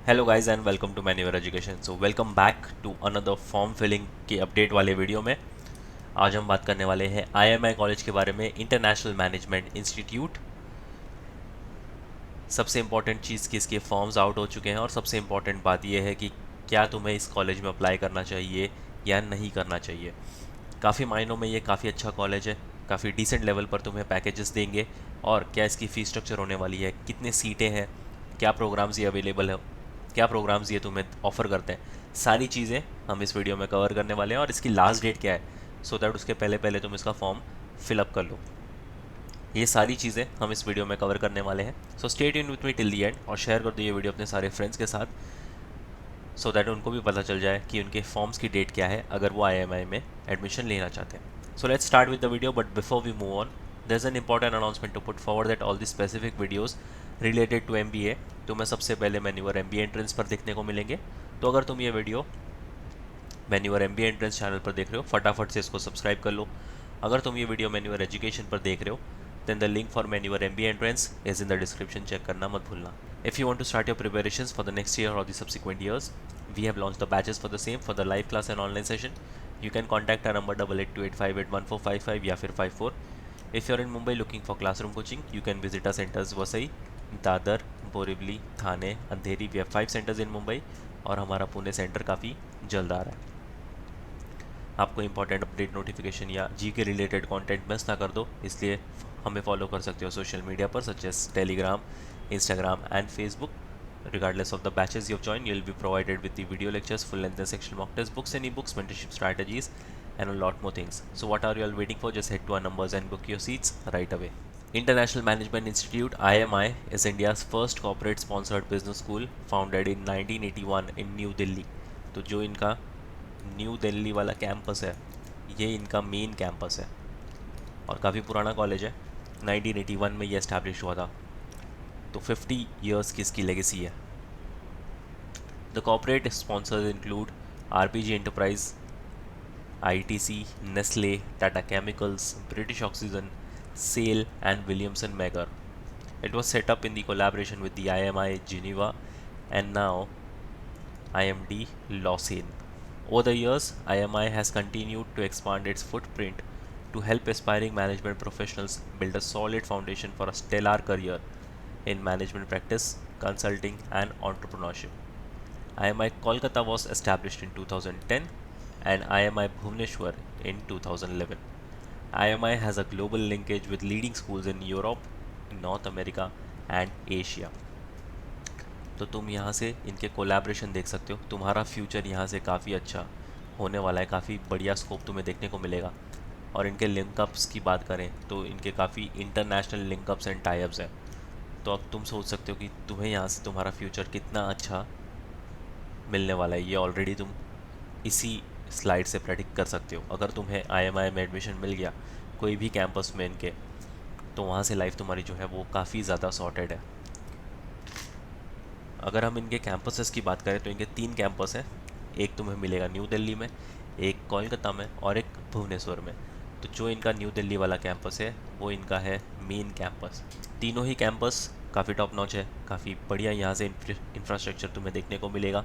Hello guys and welcome to मैन्यूअर education. So welcome back to another form filling के update वाले video में। आज हम बात करने वाले हैं आईएमआई कॉलेज के बारे में, इंटरनेशनल मैनेजमेंट इंस्टीट्यूट। सबसे इम्पॉर्टेंट चीज़ कि इसके फॉर्म्स आउट हो चुके हैं और सबसे इम्पॉर्टेंट बात यह है कि क्या तुम्हें इस कॉलेज में अप्लाई करना चाहिए या नहीं करना चाहिए। काफ़ी मायनों में ये काफ़ी अच्छा कॉलेज है, काफ़ी डिसेंट लेवल पर तुम्हें पैकेजेस देंगे। और क्या इसकी फ़ीस स्ट्रक्चर होने वाली है, कितनी सीटें हैं, क्या प्रोग्राम्स ये अवेलेबल है, क्या प्रोग्राम्स ये तुम्हें ऑफ़र करते हैं, सारी चीज़ें हम इस वीडियो में कवर करने वाले हैं। और इसकी लास्ट डेट क्या है, सो दैट उसके पहले पहले तुम इसका फॉर्म फिलअप कर लो। ये सारी चीज़ें हम इस वीडियो में कवर करने वाले हैं। So stay tuned with me till the and और शेयर कर दो ये वीडियो अपने सारे फ्रेंड्स के साथ, सो दैट उनको भी पता चल जाए कि उनके फॉर्म्स की डेट क्या है अगर वो आईएमआई में एडमिशन लेना चाहते हैं। So let's start with the video, but before we move on there is an important announcement to put forward that all the specific videos related to MBA तुम्हें सबसे पहले मैन्यूअर एमबीए एंट्रेंस पर देखने को मिलेंगे। तो अगर तुम ये video manure MBA entrance channel पर देख रहे हो, फटाफट से इसको सब्सक्राइब कर लो। अगर तुम ये वीडियो मैन्यूअर एजुकेशन पर देख रहे हो, देन द लिंक फॉर मैन्यूअर MBA entrance is in the description, check करना मत भूलना। If you want to start your preparations for the next year or the subsequent years, we have launched the batches for the same for the live class and online session. You can contact our number 8828581455 या फिर 54. If you're in Mumbai looking for classroom coaching, you can visit our centers Vasai, Dadar, Borivali, Thane, Andheri. We have 5 centers in Mumbai और हमारा Pune centre काफ़ी जल्द आ रहा है। आपको important update notification या जी के रिलेटेड कंटेंट मिस ना कर दो, इसलिए हमें फॉलो कर सकते हो सोशल मीडिया पर, such as Telegram, Instagram and Facebook. Regardless of the batches you've joined, you'll be provided with the video lectures, full length and sectional mock test books and ebooks, mentorship strategies and a lot more things. So what are you all waiting for? Just head to our numbers and book your seats right away. International Management Institute IMI is India's first corporate sponsored business school, founded in 1981 in New Delhi. तो जो इनका new Delhi वाला campus है, ये इनका main campus है और काफ़ी पुराना कॉलेज है। 1981 में ये इस्टेब्लिश हुआ था, तो 50 ईयर्स की इसकी लेगेसी है। The corporate sponsors include RPG Enterprise, ITC, Nestle, Tata Chemicals, British Oxygen, SAIL and Williamson Magor. It was set up in the collaboration with the IMI Geneva and now IMD Lausanne. Over the years, IMI has continued to expand its footprint to help aspiring management professionals build a solid foundation for a stellar career in management practice, consulting, and entrepreneurship. IMI Kolkata was established in 2010 and IMI Bhubaneswar in 2011. IMI has a global linkage with leading schools in Europe, North America, and Asia. तो तुम यहाँ से इनके collaboration देख सकते हो, तुम्हारा future यहाँ से काफ़ी अच्छा होने वाला है, काफ़ी बढ़िया स्कोप तुम्हें देखने को मिलेगा। और इनके लिंकअप्स की बात करें तो इनके काफ़ी इंटरनेशनल लिंकअप्स एंड टाइप्स हैं। तो अब तुम सोच सकते हो कि तुम्हें यहाँ से तुम्हारा फ्यूचर कितना अच्छा मिलने वाला है। ये ऑलरेडी तुम इसी स्लाइड से प्रेडिक्ट कर सकते हो। अगर तुम्हें आईएमआई में एडमिशन मिल गया कोई भी कैंपस में इनके, तो वहाँ से लाइफ तुम्हारी जो है वो काफ़ी ज़्यादा सॉर्टेड है। अगर हम इनके कैंपसेस की बात करें तो इनके 3 कैंपस हैं। एक तुम्हें मिलेगा न्यू दिल्ली में, एक कोलकाता में और एक भुवनेश्वर में। तो जो इनका न्यू दिल्ली वाला कैंपस है वो इनका है मेन कैंपस। तीनों ही कैंपस काफ़ी टॉप नॉच है, काफ़ी बढ़िया यहाँ से इंफ्रास्ट्रक्चर तुम्हें देखने को मिलेगा।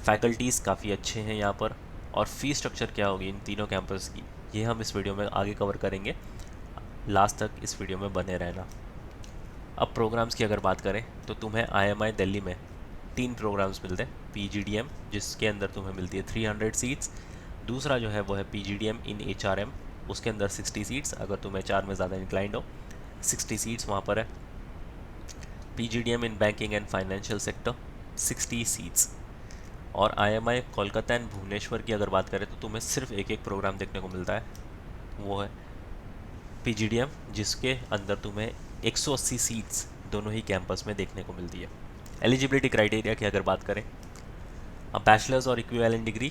फैकल्टीज़ काफ़ी अच्छे हैं यहाँ पर। और फ़ीस स्ट्रक्चर क्या होगी इन तीनों कैंपस की, ये हम इस वीडियो में आगे कवर करेंगे। लास्ट तक इस वीडियो में बने रहना। अब प्रोग्राम्स की अगर बात करें तो तुम्हें आईएमआई दिल्ली में 3 प्रोग्राम्स मिलते हैं। पीजीडीएम, जिसके अंदर तुम्हें मिलती है 300 सीट्स। दूसरा जो है वो है पीजीडीएम इन एचआरएम, उसके अंदर 60 सीट्स, अगर तुम एचआर में ज़्यादा इंक्लाइंड हो 60 सीट्स वहाँ पर है। PGDM in banking and financial sector 60 seats. और आईएमआई कोलकाता एंड भुवनेश्वर की अगर बात करें तो तुम्हें सिर्फ एक एक प्रोग्राम देखने को मिलता है, वो है पीजीडीएम, जिसके अंदर तुम्हें 180 सीट्स दोनों ही कैंपस में देखने को मिलती है। एलिजिबिलिटी क्राइटेरिया की अगर बात करें, अब बैचलर्स और इक्विवेलेंट डिग्री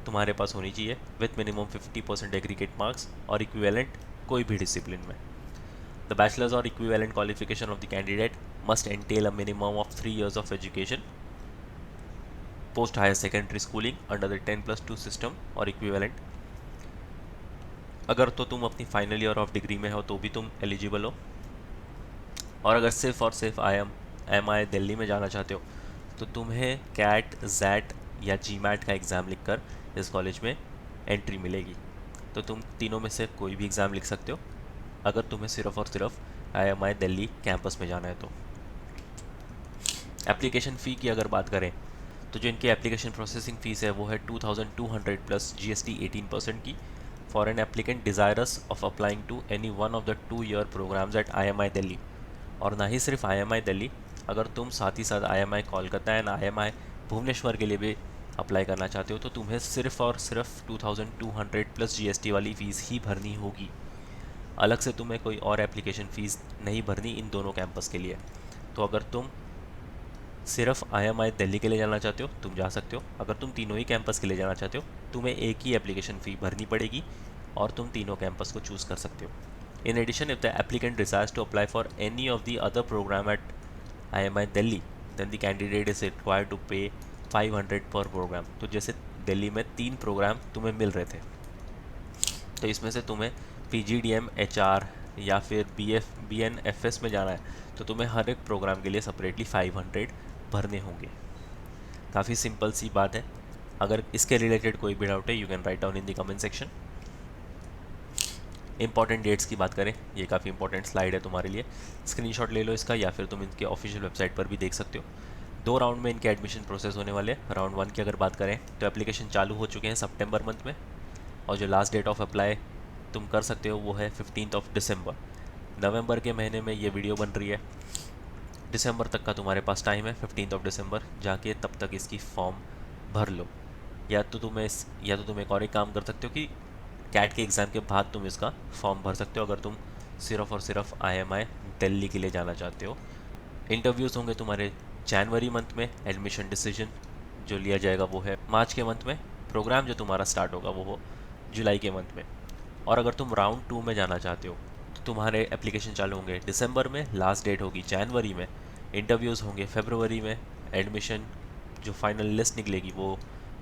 तुम्हारे पास होनी चाहिए विथ मिनिमम 50% एग्रीगेट मार्क्स और इक्विवेलेंट कोई भी डिसिप्लिन में। द बैचलर्स और equivalent qualification of the candidate must entail a minimum of 3 years of education post higher secondary schooling under the 10+2 system और इक्विवेलेंट। अगर तो तुम अपनी फाइनल ईयर ऑफ डिग्री में हो तो भी तुम एलिजिबल हो। और अगर सिर्फ और सिर्फ एम आई दिल्ली में जाना चाहते हो तो तुम्हें कैट, जैट या जीमैट का एग्ज़ाम लिखकर इस कॉलेज में एंट्री मिलेगी। तो तुम तीनों में से कोई भी एग्ज़ाम लिख सकते हो अगर तुम्हें सिर्फ़ और सिर्फ IMI दिल्ली कैंपस में जाना है। तो एप्लीकेशन फ़ी की अगर बात करें तो जो इनकी एप्लीकेशन प्रोसेसिंग फ़ीस है वो है 2200 प्लस GST 18% की for an applicant desirous of applying to any one of the 2 year programs at IMI Delhi. और ना ही सिर्फ IMI दिल्ली, अगर तुम साथ ही साथ IMI Kolkata and IMI Bhubaneswar के लिए भी अप्लाई करना चाहते हो तो तुम्हें सिर्फ और सिर्फ 2200 प्लस GST वाली फ़ीस ही भरनी होगी। अलग से तुम्हें कोई और एप्लीकेशन फ़ीस नहीं भरनी इन दोनों कैंपस के लिए। तो अगर तुम सिर्फ IMI दिल्ली के लिए जाना चाहते हो तुम जा सकते हो, अगर तुम तीनों ही कैंपस के लिए जाना चाहते हो तुम्हें एक ही एप्लीकेशन फ़ी भरनी पड़ेगी और तुम तीनों कैंपस को चूज़ कर सकते हो। In addition, if the applicant decides to apply for any of the other program at IMI Delhi then the candidate is required to pay 500 पर प्रोग्राम। तो जैसे दिल्ली में 3 प्रोग्राम तुम्हें मिल रहे थे, तो इसमें से तुम्हें PGDM HR या फिर BNFS में जाना है तो तुम्हें हर एक प्रोग्राम के लिए सेपरेटली 500 भरने होंगे। काफ़ी सिंपल सी बात है। अगर इसके रिलेटेड कोई भी डाउट है you can write down in the comment section. Important dates की बात करें, ये काफ़ी इंपॉर्टेंट स्लाइड है तुम्हारे लिए, स्क्रीनशॉट ले लो इसका या फिर तुम इनके ऑफिशियल वेबसाइट पर भी देख सकते हो। 2 राउंड में इनके एडमिशन प्रोसेस होने वाले हैं। राउंड 1 की अगर बात करें तो एप्लीकेशन चालू हो चुके हैं सितंबर मंथ में और जो लास्ट डेट ऑफ अप्लाई तुम कर सकते हो वो है 15 दिसंबर। नवंबर के महीने में ये वीडियो बन रही है, दिसंबर तक का तुम्हारे पास टाइम है। 15 दिसंबर जाके तब तक इसकी फॉर्म भर लो। या तो तुम एक और एक काम कर सकते हो कि कैट के एग्ज़ाम के बाद तुम इसका फॉर्म भर सकते हो अगर तुम सिर्फ और सिर्फ IMI दिल्ली के लिए जाना चाहते हो। इंटरव्यूज़ होंगे तुम्हारे जनवरी मंथ में, एडमिशन डिसीजन जो लिया जाएगा वो है मार्च के मंथ में, प्रोग्राम जो तुम्हारा स्टार्ट होगा वो हो जुलाई के मंथ में। और अगर तुम राउंड 2 में जाना चाहते हो तो तुम्हारे एप्लीकेशन चालू होंगे दिसंबर में, लास्ट डेट होगी जनवरी में, इंटरव्यूज़ होंगे फरवरी में, एडमिशन जो फाइनल लिस्ट निकलेगी वो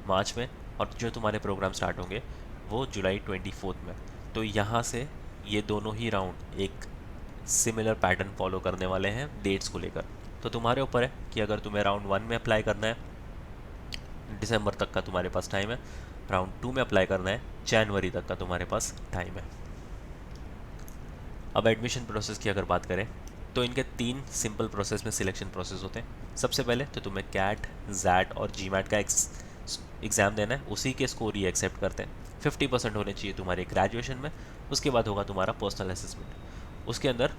मार्च में, और जो तुम्हारे प्रोग्राम स्टार्ट होंगे वो जुलाई 24 में। तो यहाँ से ये दोनों ही राउंड एक सिमिलर पैटर्न फॉलो करने वाले हैं डेट्स को लेकर। तो तुम्हारे ऊपर है कि अगर तुम्हें राउंड 1 में अप्लाई करना है दिसंबर तक का तुम्हारे पास टाइम है, राउंड 2 में अप्लाई करना है जनवरी तक का तुम्हारे पास टाइम है। अब एडमिशन प्रोसेस की अगर बात करें तो इनके 3 सिंपल प्रोसेस में सिलेक्शन प्रोसेस होते हैं। सबसे पहले तो तुम्हें कैट, जैट और जीमैट का एग्ज़ाम देना है, उसी के स्कोर ही एक्सेप्ट करते हैं। 50% होने चाहिए तुम्हारे ग्रेजुएशन में। उसके बाद होगा तुम्हारा पर्सनल असेसमेंट, उसके अंदर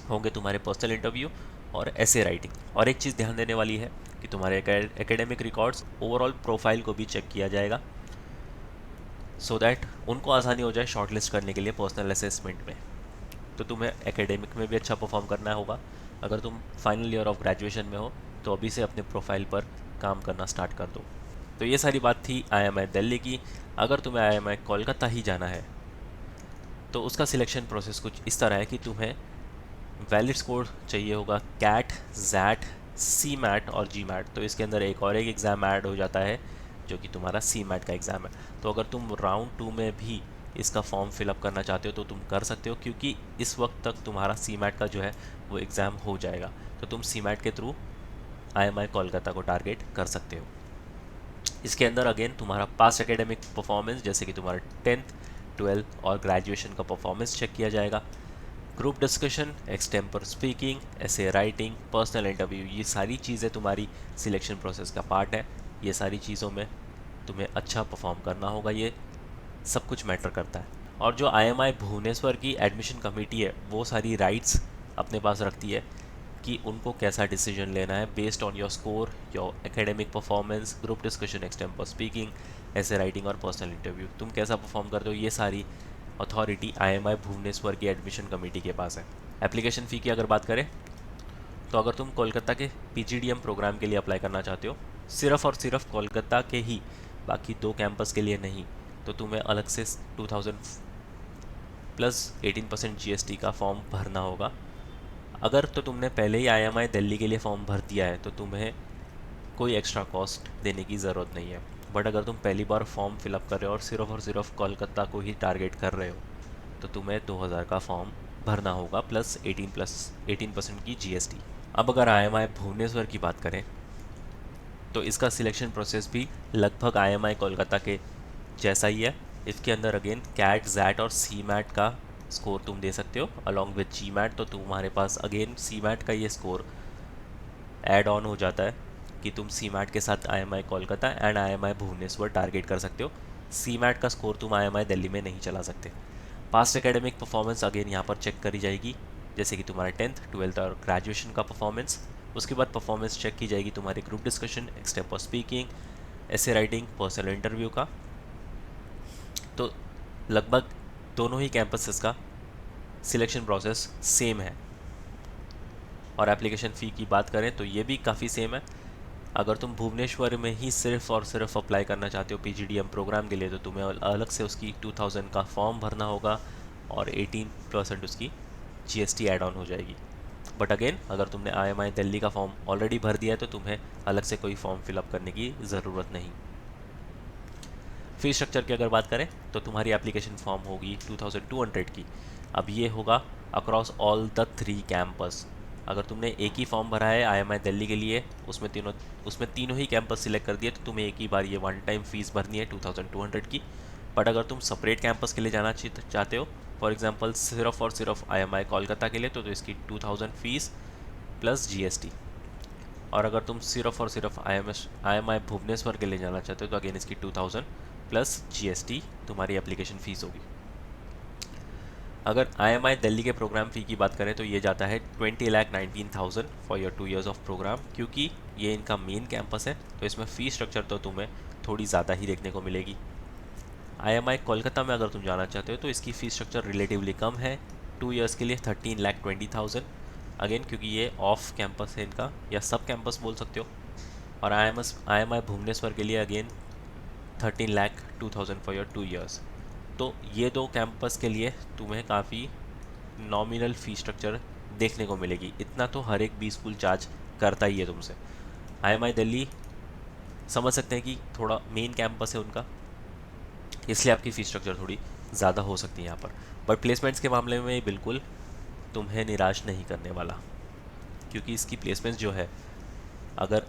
होंगे तुम्हारे पर्सनल इंटरव्यू और ऐसे राइटिंग। और एक चीज़ ध्यान देने वाली है कि तुम्हारे एकेडमिक रिकॉर्ड्स, ओवरऑल प्रोफाइल को भी चेक किया जाएगा सो दैट उनको आसानी हो जाए शॉर्टलिस्ट करने के लिए पर्सनल असेसमेंट में। तो तुम्हें एकेडमिक में भी अच्छा परफॉर्म करना होगा। अगर तुम फाइनल ईयर ऑफ ग्रेजुएशन में हो तो अभी से अपने प्रोफाइल पर काम करना स्टार्ट कर दो। तो ये सारी बात थी IMI दिल्ली की। अगर तुम्हें IMI कोलकाता ही जाना है तो उसका सिलेक्शन प्रोसेस कुछ इस तरह है कि तुम्हें वैलिड स्कोर चाहिए होगा कैट, जैट, CMAT और GMAT। तो इसके अंदर एक और एक एग्ज़ाम ऐड हो जाता है जो कि तुम्हारा CMAT का एग्ज़ाम है। तो अगर तुम राउंड 2 में भी इसका फॉर्म फिलअप करना चाहते हो तो तुम कर सकते हो, क्योंकि इस वक्त तक तुम्हारा CMAT का जो है वो एग्ज़ाम हो जाएगा। तो तुम CMAT के थ्रू IMI कोलकाता को टारगेट कर सकते हो। इसके अंदर अगेन तुम्हारा पास्ट एकेडमिक परफॉर्मेंस जैसे कि तुम्हारा 10th, 12th और ग्रेजुएशन का परफॉर्मेंस चेक किया जाएगा। ग्रुप डिस्कशन, एक्सटेम्पर स्पीकिंग, ऐसे राइटिंग, पर्सनल इंटरव्यू, ये सारी चीज़ें तुम्हारी सिलेक्शन प्रोसेस का पार्ट है। ये सारी चीज़ों में तुम्हें अच्छा परफॉर्म करना होगा, ये सब कुछ मैटर करता है। और जो IMI भुवनेश्वर की एडमिशन कमेटी है वो सारी राइट्स अपने पास रखती है कि उनको कैसा डिसीजन लेना है based on your score, your academic performance, group discussion, extempore speaking, ऐसे राइटिंग और पर्सनल इंटरव्यू, तुम कैसा परफॉर्म करते हो ये सारी अथॉरिटी IMI भुवनेश्वर की एडमिशन कमेटी के पास है। एप्लीकेशन फ़ी की अगर बात करें तो अगर तुम कोलकाता के PGDM प्रोग्राम के लिए अप्लाई करना चाहते हो, सिर्फ और सिर्फ कोलकाता के ही, बाकी 2 कैंपस के लिए नहीं, तो तुम्हें अलग से 2000 प्लस 18% GST का फॉर्म भरना होगा। अगर तो तुमने पहले ही IMI दिल्ली के लिए फॉर्म भर दिया है तो तुम्हें कोई एक्स्ट्रा कॉस्ट देने की ज़रूरत नहीं है। बट अगर तुम पहली बार फॉर्म फिलअप कर रहे हो और सिर्फ कोलकाता को ही टारगेट कर रहे हो तो तुम्हें 2000 का फॉर्म भरना होगा प्लस 18% की GST। अब अगर IMI भुवनेश्वर की बात करें तो इसका सिलेक्शन प्रोसेस भी लगभग IMI कोलकाता के जैसा ही है। इसके अंदर अगेन कैट, जैट और सी मैट का स्कोर तुम दे सकते हो अलॉन्ग विद जी मैट। तो तुम्हारे पास अगेन सी मैट का ये स्कोर ऐड ऑन हो जाता है कि तुम सी मैट के साथ IMI Kolkata and IMI Bhubaneswar target कर सकते हो। सी मैट का स्कोर तुम IMI दिल्ली में नहीं चला सकते। पास्ट एकेडमिक परफॉर्मेंस अगेन यहाँ पर चेक करी जाएगी, जैसे कि तुम्हारे 10th 12th और ग्रेजुएशन का परफॉर्मेंस। उसके बाद परफॉर्मेंस चेक की जाएगी तुम्हारे group discussion, extempore speaking, essay writing, personal interview का। तो लगभग दोनों ही कैंपसेस का सिलेक्शन प्रोसेस सेम है। और एप्लीकेशन फ़ी की बात करें तो ये भी काफ़ी सेम है। अगर तुम भुवनेश्वर में ही सिर्फ और सिर्फ अप्लाई करना चाहते हो PGDM प्रोग्राम के लिए, तो तुम्हें अलग से उसकी 2000 का फॉर्म भरना होगा और 18% उसकी GST ऐड ऑन हो जाएगी। बट अगेन अगर तुमने IMI दिल्ली का फॉर्म ऑलरेडी भर दिया है तो तुम्हें अलग से कोई फॉर्म फिलअप करने की ज़रूरत नहीं। फी स्ट्रक्चर की अगर बात करें तो तुम्हारी एप्लीकेशन फॉर्म होगी 2200 की। अब ये होगा अक्रॉस ऑल द 3 कैंपस। अगर तुमने एक ही फॉर्म भरा है IMI दिल्ली के लिए, उसमें तीनों ही कैंपस सिलेक्ट कर दिए, तो तुम्हें एक ही बार ये वन टाइम फीस भरनी है 2200 की। बट अगर तुम सेपरेट कैंपस के लिए जाना चाहते हो, फॉर एग्जांपल सिर्फ और सिर्फ IMI कोलकाता के लिए, तो इसकी 2000 फीस प्लस GST। और अगर तुम सिर्फ और सिर्फ IMI भुवनेश्वर के लिए जाना चाहते हो तो अगेन इसकी 2000 प्लस GST तुम्हारी एप्लीकेशन फ़ीस होगी। अगर IMI दिल्ली के प्रोग्राम फ़ी की बात करें तो ये जाता है 20,19,000 for your 2 years of program. क्योंकि ये इनका मेन कैंपस है तो इसमें फ़ी स्ट्रक्चर तो तुम्हें थोड़ी ज़्यादा ही देखने को मिलेगी। IMI कोलकाता में अगर तुम जाना चाहते हो तो इसकी फ़ी स्ट्रक्चर रिलेटिवली कम है, 2 years के लिए 13,20,000। अगेन क्योंकि ये ऑफ कैंपस है इनका, या सब कैंपस बोल सकते हो। और IMI भुवनेश्वर के लिए अगेन 13,02,000 फॉर योर 2 years। तो ये दो कैंपस के लिए तुम्हें काफ़ी नॉमिनल फ़ी स्ट्रक्चर देखने को मिलेगी। इतना तो हर एक भी स्कूल चार्ज करता ही है तुमसे। IMI दिल्ली समझ सकते हैं कि थोड़ा मेन कैंपस है उनका, इसलिए आपकी फ़ी स्ट्रक्चर थोड़ी ज़्यादा हो सकती है यहाँ पर। बट प्लेसमेंट्स के मामले में बिल्कुल तुम्हें निराश नहीं करने वाला, क्योंकि इसकी प्लेसमेंट्स जो है, अगर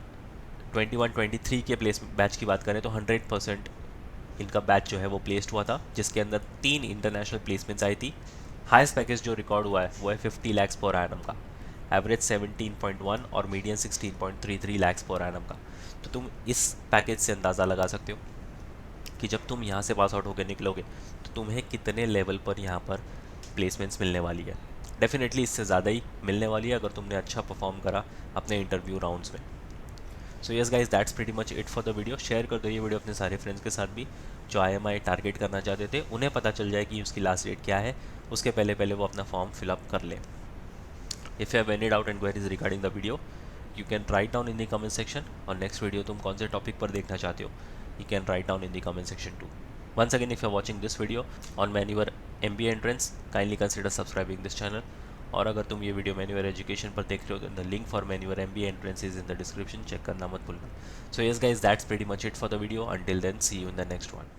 21-23 के बैच की बात करें तो 100% इनका बैच जो है वो प्लेस्ड हुआ था, जिसके अंदर 3 इंटरनेशनल प्लेसमेंट्स आई थी। हाईएस्ट पैकेज जो रिकॉर्ड हुआ है वो है 50 lakhs पर एनम का, एवरेज 17.1 और मीडियन 16.33 lakhs पर एनम का। तो तुम इस पैकेज से अंदाज़ा लगा सकते हो कि जब तुम यहाँ से पास आउट होकर निकलोगे तो तुम्हें कितने लेवल पर यहाँ पर प्लेसमेंट्स मिलने वाली है। डेफिनेटली इससे ज़्यादा ही मिलने वाली है अगर तुमने अच्छा परफॉर्म करा अपने इंटरव्यू राउंड्स में। So yes guys, that's pretty much it for the video. Share कर दो ये वीडियो अपने सारे फ्रेंड्स के साथ भी जो IMI टारगेट करना चाहते थे, उन्हें पता चल जाए कि उसकी लास्ट डेट क्या है, उसके पहले पहले वो अपना फॉर्म फिलअप कर लें। If you have any doubt and queries regarding the video, you can write down in the comment section. और नेक्स्ट वीडियो तुम कौन से टॉपिक पर देखना चाहते हो, you can write down in the comment section two. Once again, if you are watching this video on Manure MBA entrance, kindly consider subscribing this channel. और अगर तुम ये वीडियो Manure एजुकेशन पर देख रहे हो तो the link for Manure MBA entrance is in the description, check करना मत भूलना। So yes guys, that's pretty much it for the video. Until then, see you in the next one.